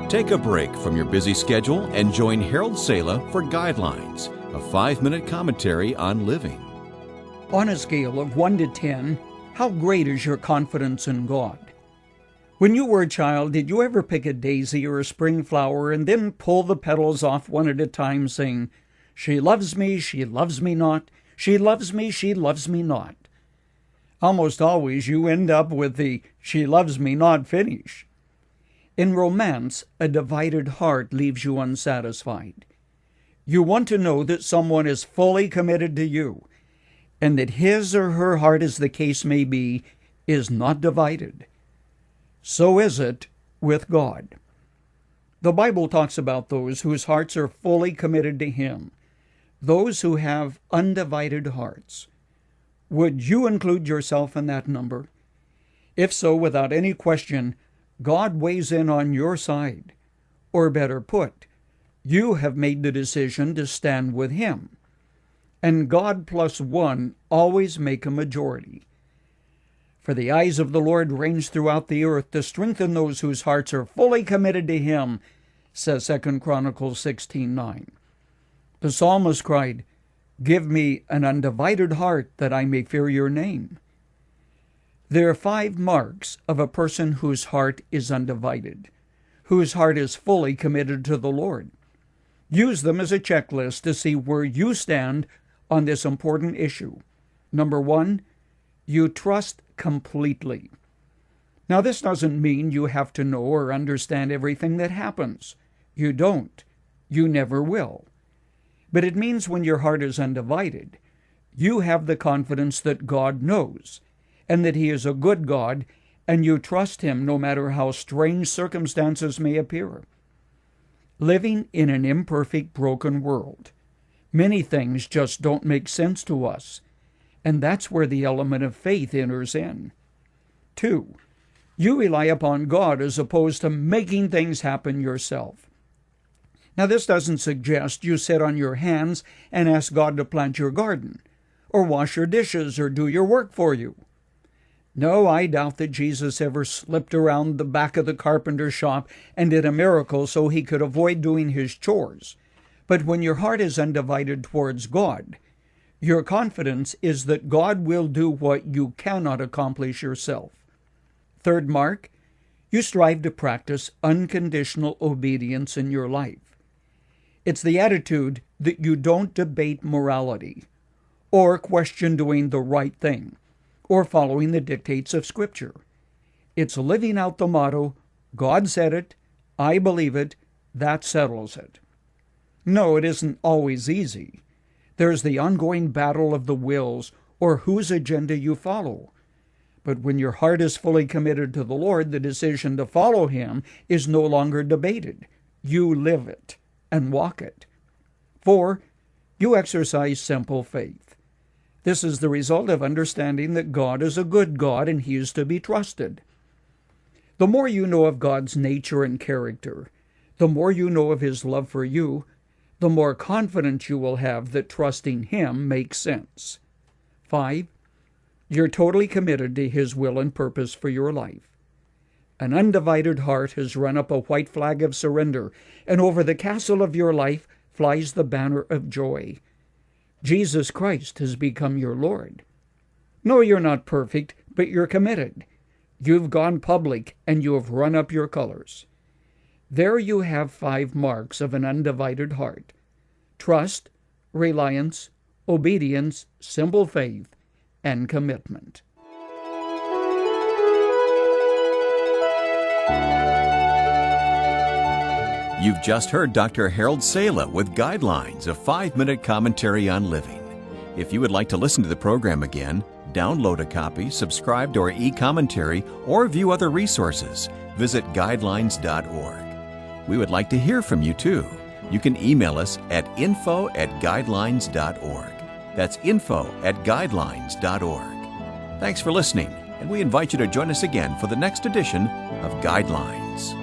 Take a break from your busy schedule and join Harold Sala for Guidelines, a 5-minute commentary on living. On a scale of 1 to 10, how great is your confidence in God? When you were a child, did you ever pick a daisy or a spring flower and then pull the petals off one at a time, saying, "She loves me not, she loves me not"? Almost always you end up with the "she loves me not" finish. In romance, a divided heart leaves you unsatisfied. You want to know that someone is fully committed to you, and that his or her heart, as the case may be, is not divided. So is it with God. The Bible talks about those whose hearts are fully committed to Him, those who have undivided hearts. Would you include yourself in that number? If so, without any question, God weighs in on your side. Or better put, you have made the decision to stand with Him. And God plus one always make a majority. For the eyes of the Lord range throughout the earth to strengthen those whose hearts are fully committed to Him, says 2 Chronicles 16:9. The psalmist cried, "Give me an undivided heart that I may fear your name." There are 5 marks of a person whose heart is undivided, whose heart is fully committed to the Lord. Use them as a checklist to see where you stand on this important issue. Number 1, you trust completely. Now, this doesn't mean you have to know or understand everything that happens. You don't. You never will. But it means when your heart is undivided, you have the confidence that God knows, and that He is a good God, and you trust Him no matter how strange circumstances may appear. Living in an imperfect, broken world, many things just don't make sense to us, and that's where the element of faith enters in. 2, you rely upon God as opposed to making things happen yourself. Now, this doesn't suggest you sit on your hands and ask God to plant your garden, or wash your dishes, or do your work for you. No, I doubt that Jesus ever slipped around the back of the carpenter's shop and did a miracle so He could avoid doing His chores. But when your heart is undivided towards God, your confidence is that God will do what you cannot accomplish yourself. 3rd mark, you strive to practice unconditional obedience in your life. It's the attitude that you don't debate morality, or question doing the right thing, or following the dictates of Scripture. It's living out the motto, God said it, I believe it, that settles it. No, it isn't always easy. There's the ongoing battle of the wills, or whose agenda you follow. But when your heart is fully committed to the Lord, the decision to follow Him is no longer debated. You live it and walk it. 4, you exercise simple faith. This is the result of understanding that God is a good God and He is to be trusted. The more you know of God's nature and character, the more you know of His love for you, the more confidence you will have that trusting Him makes sense. 5, you're totally committed to His will and purpose for your life. An undivided heart has run up a white flag of surrender, and over the castle of your life flies the banner of joy. Jesus Christ has become your Lord. No, you're not perfect, but you're committed. You've gone public, and you have run up your colors. There you have 5 marks of an undivided heart: trust, reliance, obedience, simple faith, and commitment. You've just heard Dr. Harold Sala with Guidelines, a 5-minute commentary on living. If you would like to listen to the program again, download a copy, subscribe to our e-commentary, or view other resources, visit guidelines.org. We would like to hear from you too. You can email us at info@guidelines.org. That's info@guidelines.org. Thanks for listening, and we invite you to join us again for the next edition of Guidelines.